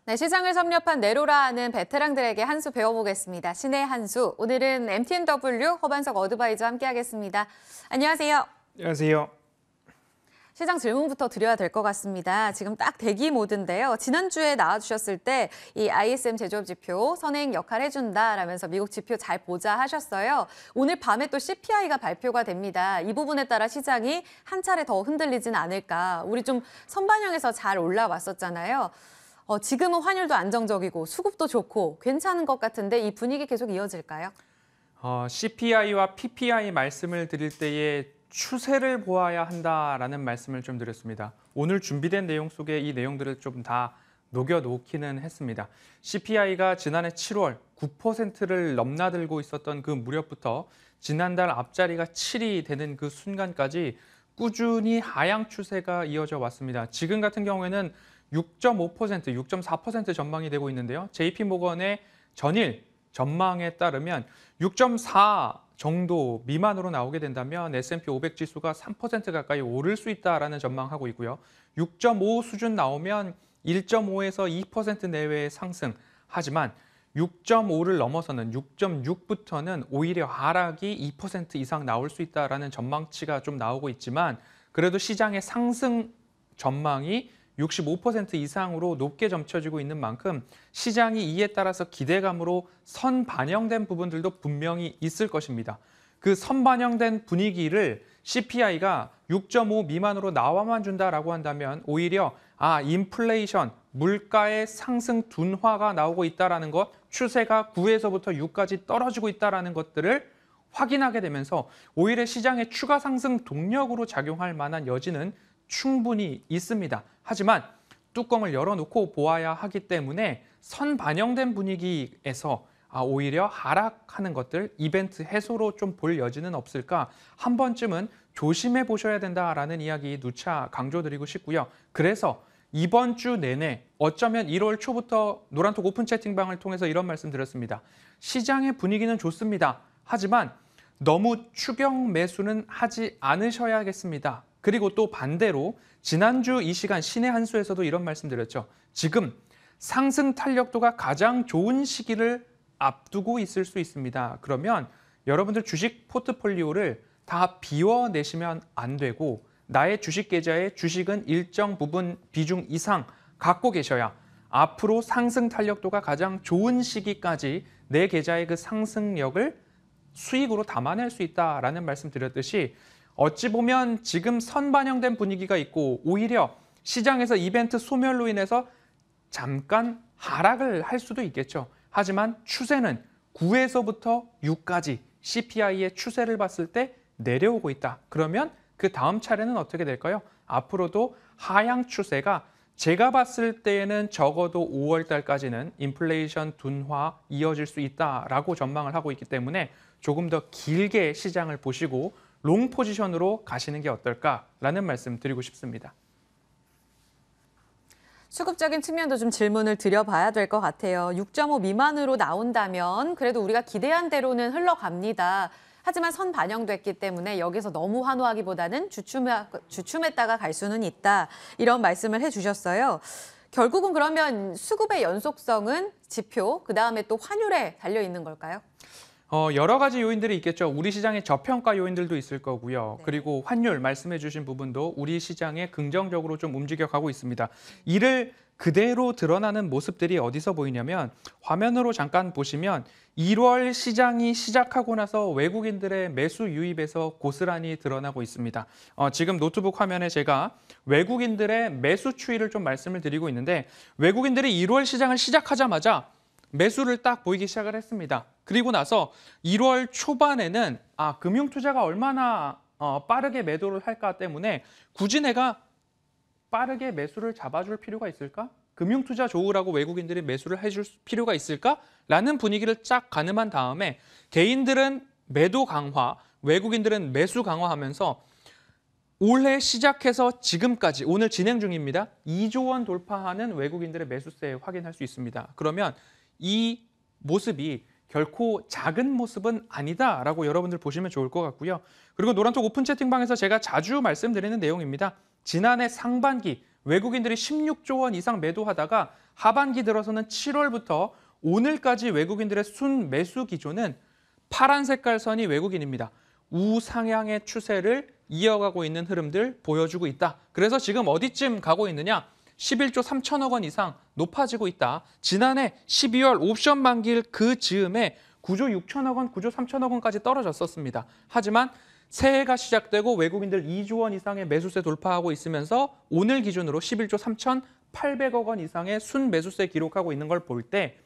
네, 시장을 섭렵한 네로라 하는 베테랑들에게 한 수 배워보겠습니다. 신의 한 수. 오늘은 MTNW 허반석 어드바이저 함께하겠습니다. 안녕하세요. 안녕하세요. 시장 질문부터 드려야 될 것 같습니다. 지금 딱 대기 모드인데요. 지난주에 나와주셨을 때 이 ISM 제조업 지표 선행 역할 해준다라면서 미국 지표 잘 보자 하셨어요. 오늘 밤에 또 CPI가 발표가 됩니다. 이 부분에 따라 시장이 한 차례 더 흔들리진 않을까. 우리 좀 선반영해서 잘 올라왔었잖아요. 지금은 환율도 안정적이고 수급도 좋고 괜찮은 것 같은데 이 분위기 계속 이어질까요? CPI와 PPI 말씀을 드릴 때에 추세를 보아야 한다라는 말씀을 좀 드렸습니다. 오늘 준비된 내용 속에 이 내용들을 좀 다 녹여놓기는 했습니다. CPI가 지난해 7월 9%를 넘나들고 있었던 그 무렵부터 지난달 앞자리가 7이 되는 그 순간까지 꾸준히 하향 추세가 이어져 왔습니다. 지금 같은 경우에는 6.5%, 6.4% 전망이 되고 있는데요. JP모건의 전일 전망에 따르면 6.4 정도 미만으로 나오게 된다면 S&P 500 지수가 3% 가까이 오를 수 있다라는 전망하고 있고요. 6.5 수준 나오면 1.5에서 2% 내외의 상승. 하지만 6.5를 넘어서는 6.6부터는 오히려 하락이 2% 이상 나올 수 있다라는 전망치가 좀 나오고 있지만 그래도 시장의 상승 전망이 65% 이상으로 높게 점쳐지고 있는 만큼 시장이 이에 따라서 기대감으로 선반영된 부분들도 분명히 있을 것입니다. 그 선반영된 분위기를 CPI가 6.5 미만으로 나와만 준다라고 한다면 오히려 인플레이션, 물가의 상승 둔화가 나오고 있다는 것, 추세가 9에서부터 6까지 떨어지고 있다는 것들을 확인하게 되면서 오히려 시장의 추가 상승 동력으로 작용할 만한 여지는 충분히 있습니다. 하지만 뚜껑을 열어놓고 보아야 하기 때문에 선반영된 분위기에서 오히려 하락하는 것들, 이벤트 해소로 좀 볼 여지는 없을까? 한 번쯤은 조심해 보셔야 된다라는 이야기 누차 강조드리고 싶고요. 그래서 이번 주 내내 어쩌면 1월 초부터 노란톡 오픈 채팅방을 통해서 이런 말씀 드렸습니다. 시장의 분위기는 좋습니다. 하지만 너무 추격 매수는 하지 않으셔야겠습니다. 그리고 또 반대로 지난주 이 시간 신의 한 수에서도 이런 말씀 드렸죠. 지금 상승 탄력도가 가장 좋은 시기를 앞두고 있을 수 있습니다. 그러면 여러분들 주식 포트폴리오를 다 비워내시면 안 되고 나의 주식 계좌에 주식은 일정 부분 비중 이상 갖고 계셔야 앞으로 상승 탄력도가 가장 좋은 시기까지 내 계좌의 그 상승력을 수익으로 담아낼 수 있다라는 말씀 드렸듯이 어찌 보면 지금 선반영된 분위기가 있고 오히려 시장에서 이벤트 소멸로 인해서 잠깐 하락을 할 수도 있겠죠. 하지만 추세는 9에서부터 6까지 CPI의 추세를 봤을 때 내려오고 있다. 그러면 그 다음 차례는 어떻게 될까요? 앞으로도 하향 추세가 제가 봤을 때에는 적어도 5월 달까지는 인플레이션 둔화 이어질 수 있다라고 전망을 하고 있기 때문에 조금 더 길게 시장을 보시고 롱 포지션으로 가시는 게 어떨까라는 말씀 드리고 싶습니다. 수급적인 측면도 좀 질문을 드려봐야 될 것 같아요. 6.5 미만으로 나온다면 그래도 우리가 기대한 대로는 흘러갑니다. 하지만 선 반영됐기 때문에 여기서 너무 환호하기보다는 주춤했다가 갈 수는 있다. 이런 말씀을 해주셨어요. 결국은 그러면 수급의 연속성은 지표, 그다음에 또 환율에 달려있는 걸까요? 여러 가지 요인들이 있겠죠. 우리 시장의 저평가 요인들도 있을 거고요. 네. 그리고 환율 말씀해 주신 부분도 우리 시장에 긍정적으로 좀 움직여가고 있습니다. 이를 그대로 드러나는 모습들이 어디서 보이냐면 화면으로 잠깐 보시면 1월 시장이 시작하고 나서 외국인들의 매수 유입에서 고스란히 드러나고 있습니다. 지금 노트북 화면에 제가 외국인들의 매수 추이를 좀 말씀을 드리고 있는데 외국인들이 1월 시장을 시작하자마자 매수를 딱 보이기 시작을 했습니다. 그리고 나서 1월 초반에는 금융투자가 얼마나 빠르게 매도를 할까 때문에 굳이 내가 빠르게 매수를 잡아줄 필요가 있을까? 금융투자 좋으라고 외국인들이 매수를 해줄 필요가 있을까? 라는 분위기를 쫙 가늠한 다음에 개인들은 매도 강화, 외국인들은 매수 강화하면서 올해 시작해서 지금까지 오늘 진행 중입니다. 2조 원 돌파하는 외국인들의 매수세 확인할 수 있습니다. 그러면 이 모습이 결코 작은 모습은 아니다라고 여러분들 보시면 좋을 것 같고요. 그리고 노란톡 오픈 채팅방에서 제가 자주 말씀드리는 내용입니다. 지난해 상반기 외국인들이 16조 원 이상 매도하다가 하반기 들어서는 7월부터 오늘까지 외국인들의 순 매수 기조는 파란 색깔 선이 외국인입니다. 우상향의 추세를 이어가고 있는 흐름들 보여주고 있다. 그래서 지금 어디쯤 가고 있느냐? 11조 3천억 원 이상 높아지고 있다. 지난해 12월 옵션 만기일 그 즈음에 9조 6천억 원, 9조 3천억 원까지 떨어졌었습니다. 하지만 새해가 시작되고 외국인들 2조 원 이상의 매수세 돌파하고 있으면서 오늘 기준으로 11조 3,800억 원 이상의 순매수세 기록하고 있는 걸 볼 때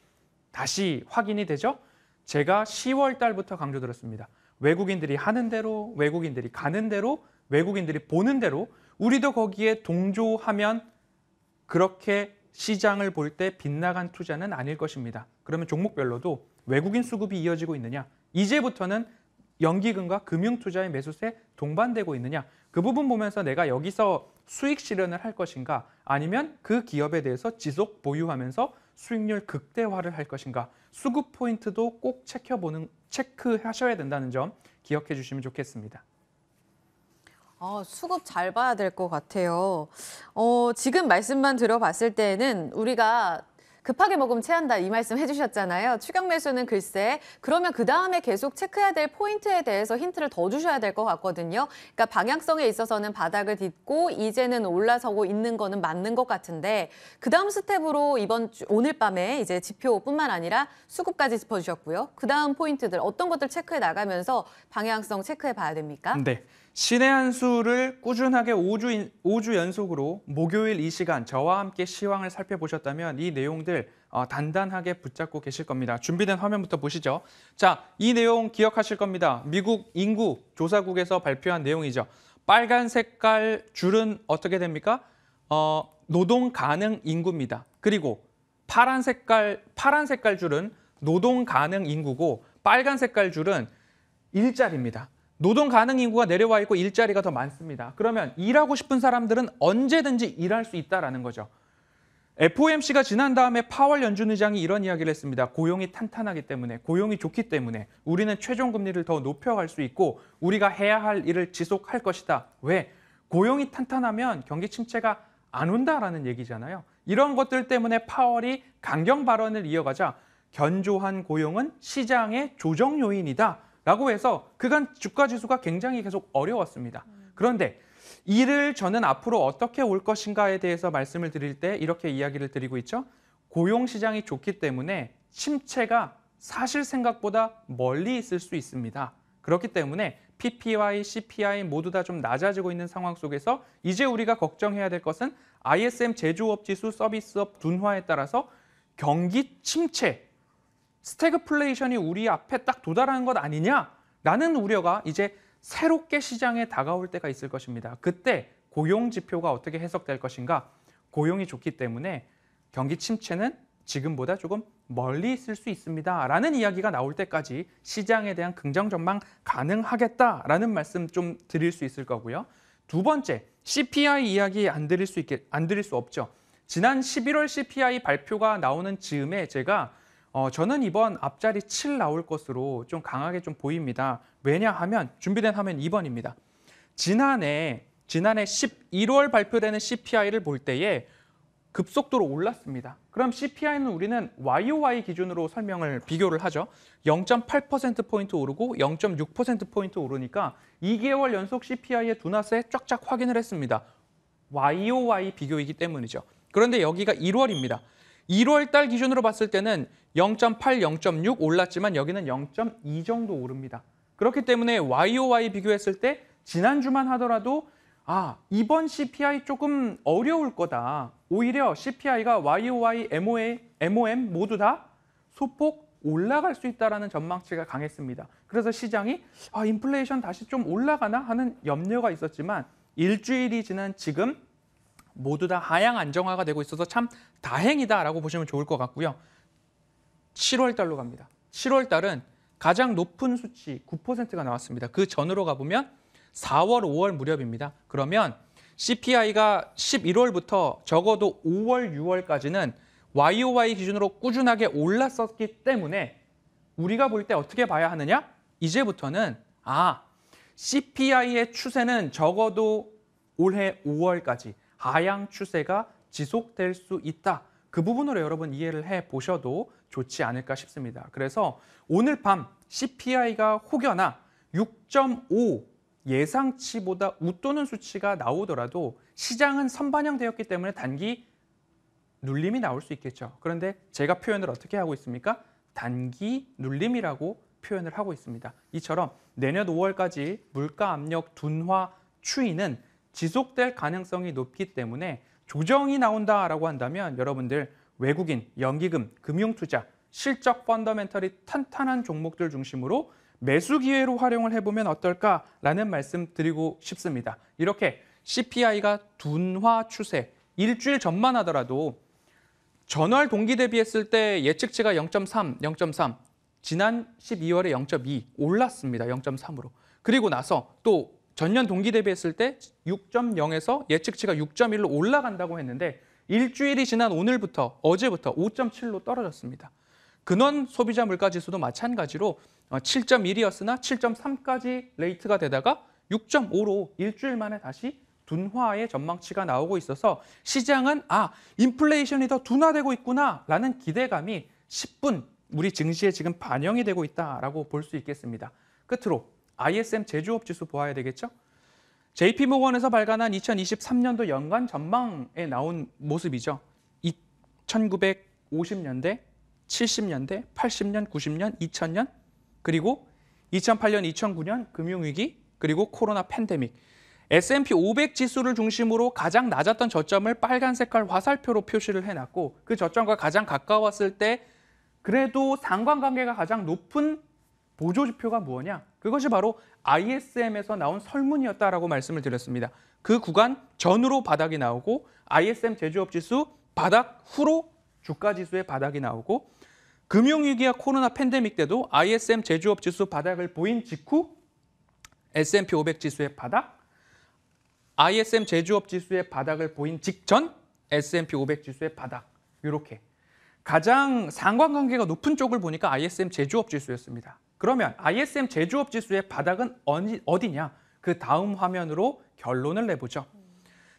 다시 확인이 되죠? 제가 10월 달부터 강조드렸습니다. 외국인들이 하는 대로, 외국인들이 가는 대로, 외국인들이 보는 대로 우리도 거기에 동조하면 그렇게 시장을 볼 때 빗나간 투자는 아닐 것입니다. 그러면 종목별로도 외국인 수급이 이어지고 있느냐? 이제부터는 연기금과 금융투자의 매수세 동반되고 있느냐? 그 부분 보면서 내가 여기서 수익 실현을 할 것인가? 아니면 그 기업에 대해서 지속 보유하면서 수익률 극대화를 할 것인가? 수급 포인트도 꼭 체크하셔야 된다는 점 기억해 주시면 좋겠습니다. 수급 잘 봐야 될 것 같아요. 지금 말씀만 들어봤을 때는 우리가 급하게 먹으면 체한다 이 말씀 해주셨잖아요. 추격 매수는 글쎄 그러면 그 다음에 계속 체크해야 될 포인트에 대해서 힌트를 더 주셔야 될 것 같거든요. 그러니까 방향성에 있어서는 바닥을 딛고 이제는 올라서고 있는 거는 맞는 것 같은데 그 다음 스텝으로 오늘 밤에 이제 지표뿐만 아니라 수급까지 짚어주셨고요. 그 다음 포인트들 어떤 것들 체크해 나가면서 방향성 체크해 봐야 됩니까? 네. 신의 한 수를 꾸준하게 5주 연속으로 목요일 이 시간 저와 함께 시황을 살펴보셨다면 이 내용들 단단하게 붙잡고 계실 겁니다. 준비된 화면부터 보시죠. 자, 이 내용 기억하실 겁니다. 미국 인구 조사국에서 발표한 내용이죠. 빨간 색깔 줄은 어떻게 됩니까? 노동 가능 인구입니다. 그리고 파란 색깔 줄은 노동 가능 인구고 빨간 색깔 줄은 일자리입니다. 노동 가능 인구가 내려와 있고 일자리가 더 많습니다. 그러면 일하고 싶은 사람들은 언제든지 일할 수 있다라는 거죠. FOMC가 지난 다음에 파월 연준 의장이 이런 이야기를 했습니다. 고용이 탄탄하기 때문에, 고용이 좋기 때문에 우리는 최종 금리를 더 높여갈 수 있고 우리가 해야 할 일을 지속할 것이다. 왜? 고용이 탄탄하면 경기 침체가 안 온다라는 얘기잖아요. 이런 것들 때문에 파월이 강경 발언을 이어가자 견조한 고용은 시장의 조정 요인이다. 라고 해서 그간 주가 지수가 굉장히 계속 어려웠습니다. 그런데 이를 저는 앞으로 어떻게 올 것인가에 대해서 말씀을 드릴 때 이렇게 이야기를 드리고 있죠. 고용 시장이 좋기 때문에 침체가 사실 생각보다 멀리 있을 수 있습니다. 그렇기 때문에 PPI, CPI 모두 다 좀 낮아지고 있는 상황 속에서 이제 우리가 걱정해야 될 것은 ISM 제조업 지수, 서비스업 둔화에 따라서 경기 침체, 스태그플레이션이 우리 앞에 딱 도달하는 것 아니냐라는 우려가 이제 새롭게 시장에 다가올 때가 있을 것입니다. 그때 고용 지표가 어떻게 해석될 것인가? 고용이 좋기 때문에 경기 침체는 지금보다 조금 멀리 있을 수 있습니다라는 이야기가 나올 때까지 시장에 대한 긍정 전망 가능하겠다라는 말씀 좀 드릴 수 있을 거고요. 두 번째, CPI 이야기 안 드릴 수 없죠. 지난 11월 CPI 발표가 나오는 즈음에 제가 저는 이번 앞자리 7 나올 것으로 좀 강하게 좀 보입니다. 왜냐하면 준비된 화면 2번입니다. 지난해 11월 발표되는 CPI를 볼 때에 급속도로 올랐습니다. 그럼 CPI는 우리는 YOY 기준으로 비교를 하죠. 0.8%포인트 오르고 0.6%포인트 오르니까 2개월 연속 CPI의 둔화세 쫙쫙 확인을 했습니다. YOY 비교이기 때문이죠. 그런데 여기가 1월입니다. 1월 달 기준으로 봤을 때는 0.8, 0.6 올랐지만 여기는 0.2 정도 오릅니다. 그렇기 때문에 YOY 비교했을 때 지난주만 하더라도 이번 CPI 조금 어려울 거다. 오히려 CPI가 YOY, MOM 모두 다 소폭 올라갈 수 있다는 전망치가 강했습니다. 그래서 시장이 인플레이션 다시 좀 올라가나 하는 염려가 있었지만 일주일이 지난 지금 모두 다 하향 안정화가 되고 있어서 참 다행이다라고 보시면 좋을 것 같고요. 7월 달로 갑니다. 7월 달은 가장 높은 수치 9%가 나왔습니다. 그 전으로 가보면 4월, 5월 무렵입니다. 그러면 CPI가 11월부터 적어도 5월, 6월까지는 YOY 기준으로 꾸준하게 올랐었기 때문에 우리가 볼 때 어떻게 봐야 하느냐? 이제부터는 CPI의 추세는 적어도 올해 5월까지 하향 추세가 지속될 수 있다. 그 부분으로 여러분 이해를 해 보셔도 좋지 않을까 싶습니다. 그래서 오늘 밤 CPI가 혹여나 6.5 예상치보다 웃도는 수치가 나오더라도 시장은 선반영되었기 때문에 단기 눌림이 나올 수 있겠죠. 그런데 제가 표현을 어떻게 하고 있습니까? 단기 눌림이라고 표현을 하고 있습니다. 이처럼 내년 5월까지 물가 압력 둔화 추이는 지속될 가능성이 높기 때문에 조정이 나온다라고 한다면 여러분들 외국인, 연기금, 금융투자, 실적 펀더멘털이 탄탄한 종목들 중심으로 매수 기회로 활용을 해보면 어떨까라는 말씀 드리고 싶습니다. 이렇게 CPI가 둔화 추세, 일주일 전만 하더라도 전월 동기 대비했을 때 예측치가 0.3, 0.3, 지난 12월에 0.2 올랐습니다. 0.3으로. 그리고 나서 또 전년 동기 대비했을 때 6.0에서 예측치가 6.1로 올라간다고 했는데 일주일이 지난 오늘부터 어제부터 5.7로 떨어졌습니다. 근원 소비자 물가 지수도 마찬가지로 7.1이었으나 7.3까지 레이트가 되다가 6.5로 일주일 만에 다시 둔화의 전망치가 나오고 있어서 시장은 인플레이션이 더 둔화되고 있구나라는 기대감이 10분 우리 증시에 지금 반영이 되고 있다라고 볼 수 있겠습니다. 끝으로 ISM 제조업 지수 보아야 되겠죠? JP모건에서 발간한 2023년도 연간 전망에 나온 모습이죠. 1950년대, 70년대, 80년, 90년, 2000년, 그리고 2008년, 2009년 금융위기, 그리고 코로나 팬데믹. S&P 500 지수를 중심으로 가장 낮았던 저점을 빨간 색깔 화살표로 표시를 해놨고 그 저점과 가장 가까웠을 때 그래도 상관관계가 가장 높은 보조지표가 뭐냐? 그것이 바로 ISM에서 나온 설문이었다라고 말씀을 드렸습니다. 그 구간 전후로 바닥이 나오고 ISM 제조업 지수 바닥 후로 주가 지수의 바닥이 나오고 금융위기와 코로나 팬데믹 때도 ISM 제조업 지수 바닥을 보인 직후 S&P 500 지수의 바닥, ISM 제조업 지수의 바닥을 보인 직전 S&P 500 지수의 바닥 이렇게 가장 상관관계가 높은 쪽을 보니까 ISM 제조업 지수였습니다. 그러면 ISM 제조업 지수의 바닥은 어디냐? 그 다음 화면으로 결론을 내보죠.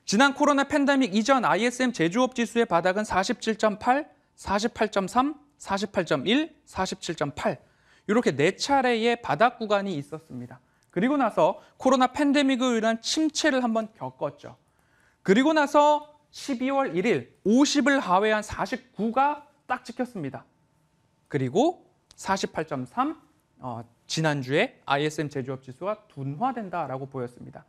지난 코로나 팬데믹 이전 ISM 제조업 지수의 바닥은 47.8, 48.3, 48.1, 47.8 이렇게 4차례의 바닥 구간이 있었습니다. 그리고 나서 코로나 팬데믹으로 인한 침체를 한번 겪었죠. 그리고 나서 12월 1일 50을 하회한 49가 딱 찍혔습니다. 그리고 48.3 지난주에 ISM 제조업 지수가 둔화된다라고 보였습니다.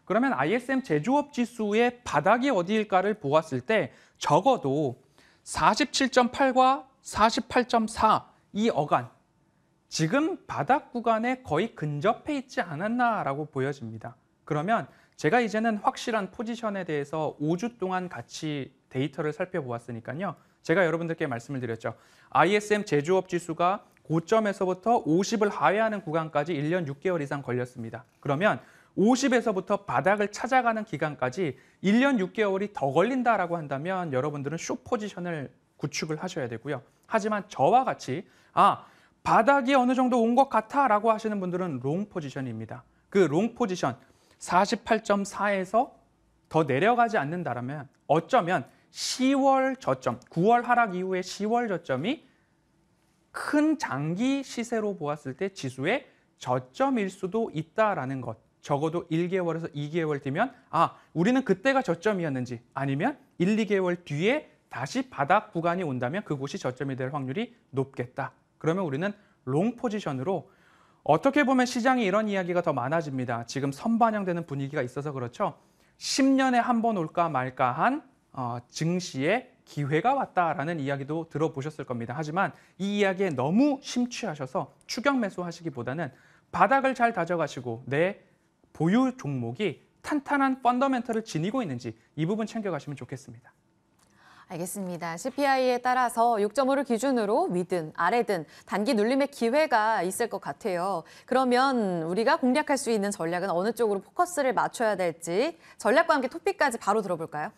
그러면 ISM 제조업 지수의 바닥이 어디일까를 보았을 때 적어도 47.8과 48.4 이 어간 지금 바닥 구간에 거의 근접해 있지 않았나라고 보여집니다. 그러면 제가 이제는 확실한 포지션에 대해서 5주 동안 같이 데이터를 살펴보았으니까요. 제가 여러분들께 말씀을 드렸죠. ISM 제조업 지수가 고점에서부터 50을 하회하는 구간까지 1년 6개월 이상 걸렸습니다. 그러면 50에서부터 바닥을 찾아가는 기간까지 1년 6개월이 더 걸린다라고 한다면 여러분들은 숏 포지션을 구축을 하셔야 되고요. 하지만 저와 같이 바닥이 어느 정도 온 것 같아라고 하시는 분들은 롱 포지션입니다. 그 롱 포지션 48.4에서 더 내려가지 않는다라면 어쩌면 10월 저점, 9월 하락 이후에 10월 저점이 큰 장기 시세로 보았을 때 지수의 저점일 수도 있다라는 것. 적어도 1개월에서 2개월 뒤면 우리는 그때가 저점이었는지 아니면 1, 2개월 뒤에 다시 바닥 구간이 온다면 그곳이 저점이 될 확률이 높겠다. 그러면 우리는 롱 포지션으로 어떻게 보면 시장에 이런 이야기가 더 많아집니다. 지금 선반영되는 분위기가 있어서 그렇죠. 10년에 한 번 올까 말까 한 증시의 기회가 왔다라는 이야기도 들어보셨을 겁니다. 하지만 이 이야기에 너무 심취하셔서 추격 매수하시기보다는 바닥을 잘 다져가시고 내 보유 종목이 탄탄한 펀더멘털을 지니고 있는지 이 부분 챙겨가시면 좋겠습니다. 알겠습니다. CPI에 따라서 6.5를 기준으로 위든 아래든 단기 눌림의 기회가 있을 것 같아요. 그러면 우리가 공략할 수 있는 전략은 어느 쪽으로 포커스를 맞춰야 될지 전략과 함께 토픽까지 바로 들어볼까요?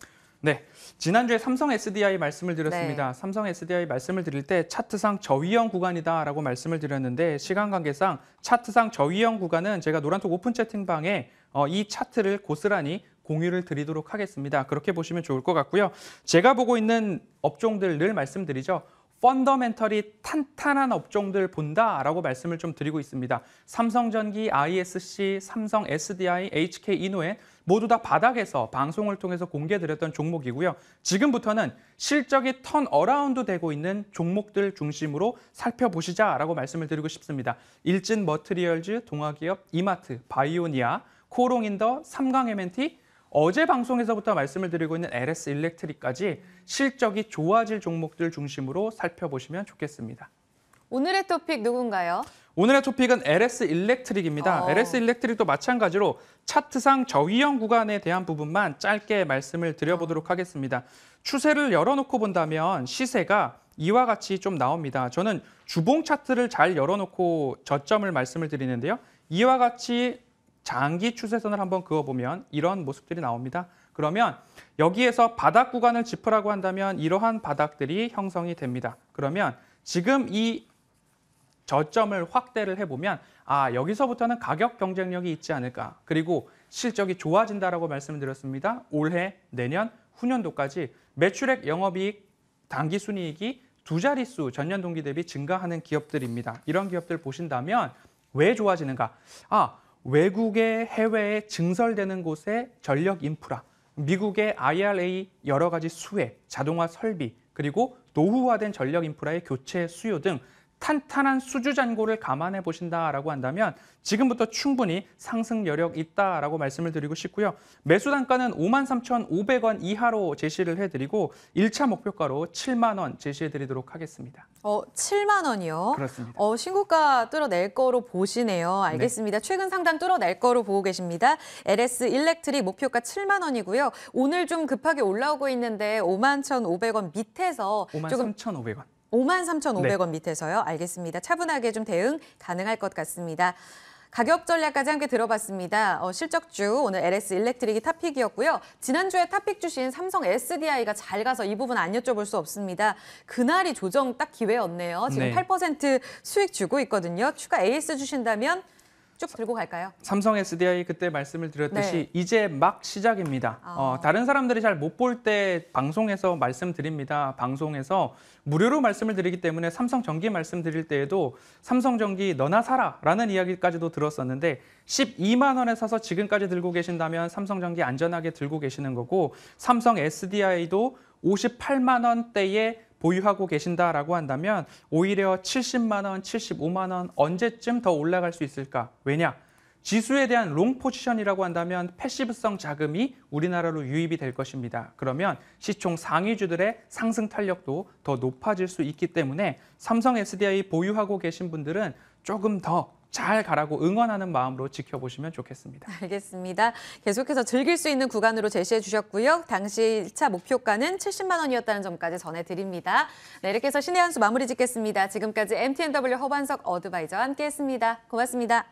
네, 지난주에 삼성 SDI 말씀을 드렸습니다. 네. 삼성 SDI 말씀을 드릴 때 차트상 저위험 구간이다라고 말씀을 드렸는데 시간 관계상 차트상 저위험 구간은 제가 노란톡 오픈 채팅방에 이 차트를 고스란히 공유를 드리도록 하겠습니다. 그렇게 보시면 좋을 것 같고요. 제가 보고 있는 업종들 늘 말씀드리죠. 펀더멘털이 탄탄한 업종들 본다라고 말씀을 좀 드리고 있습니다. 삼성전기, ISC, 삼성 SDI, HK 이노엔 모두 다 바닥에서 방송을 통해서 공개드렸던 종목이고요. 지금부터는 실적이 턴어라운드 되고 있는 종목들 중심으로 살펴보시자라고 말씀을 드리고 싶습니다. 일진 머트리얼즈, 동아기업, 이마트, 바이오니아, 코롱인더, 삼강 M&T, 어제 방송에서부터 말씀을 드리고 있는 LS 일렉트릭까지 실적이 좋아질 종목들 중심으로 살펴보시면 좋겠습니다. 오늘의 토픽 누군가요? 오늘의 토픽은 LS 일렉트릭입니다. LS 일렉트릭도 마찬가지로 차트상 저위험 구간에 대한 부분만 짧게 말씀을 드려보도록 하겠습니다. 추세를 열어놓고 본다면 시세가 이와 같이 좀 나옵니다. 저는 주봉 차트를 잘 열어놓고 저점을 말씀을 드리는데요. 이와 같이 장기 추세선을 한번 그어보면 이런 모습들이 나옵니다. 그러면 여기에서 바닥 구간을 짚으라고 한다면 이러한 바닥들이 형성이 됩니다. 그러면 지금 이 저점을 확대를 해보면 여기서부터는 가격 경쟁력이 있지 않을까. 그리고 실적이 좋아진다라고 말씀드렸습니다. 올해, 내년, 후년도까지 매출액, 영업이익, 당기순이익이 두 자릿수 전년 동기 대비 증가하는 기업들입니다. 이런 기업들 보신다면 왜 좋아지는가? 외국의 해외에 증설되는 곳의 전력 인프라, 미국의 IRA 여러 가지 수혜, 자동화 설비, 그리고 노후화된 전력 인프라의 교체 수요 등 탄탄한 수주 잔고를 감안해 보신다라고 한다면 지금부터 충분히 상승 여력 있다라고 말씀을 드리고 싶고요. 매수 단가는 53,500원 이하로 제시를 해드리고 1차 목표가로 7만 원 제시해 드리도록 하겠습니다. 7만 원이요? 그렇습니다. 신고가 뚫어낼 거로 보시네요. 알겠습니다. 네. 최근 상단 뚫어낼 거로 보고 계십니다. LS 일렉트릭 목표가 7만 원이고요. 오늘 좀 급하게 올라오고 있는데 51,500원 밑에서 53,500원. 53,500원 밑에서요. 알겠습니다. 차분하게 좀 대응 가능할 것 같습니다. 가격 전략까지 함께 들어봤습니다. 실적주 오늘 LS 일렉트릭이 탑픽이었고요. 지난주에 탑픽 주신 삼성 SDI가 잘 가서 이 부분 안 여쭤볼 수 없습니다. 그날이 조정 딱 기회였네요. 지금 8% 수익 주고 있거든요. 추가 AS 주신다면 쭉 들고 갈까요? 삼성 SDI 그때 말씀을 드렸듯이 이제 막 시작입니다. 다른 사람들이 잘 못 볼 때 방송에서 말씀드립니다. 방송에서 무료로 말씀을 드리기 때문에 삼성전기 말씀드릴 때에도 삼성전기 너나 사라 라는 이야기까지도 들었었는데 12만 원에 사서 지금까지 들고 계신다면 삼성전기 안전하게 들고 계시는 거고 삼성 SDI도 58만 원대에 보유하고 계신다라고 한다면 오히려 70만 원, 75만 원 언제쯤 더 올라갈 수 있을까? 왜냐? 지수에 대한 롱 포지션이라고 한다면 패시브성 자금이 우리나라로 유입이 될 것입니다. 그러면 시총 상위주들의 상승 탄력도 더 높아질 수 있기 때문에 삼성 SDI 보유하고 계신 분들은 조금 더 잘 가라고 응원하는 마음으로 지켜보시면 좋겠습니다. 알겠습니다. 계속해서 즐길 수 있는 구간으로 제시해 주셨고요. 당시 1차 목표가는 70만 원이었다는 점까지 전해드립니다. 네, 이렇게 해서 신의 한 수 마무리 짓겠습니다. 지금까지 MTNW 허반석 어드바이저와 함께했습니다. 고맙습니다.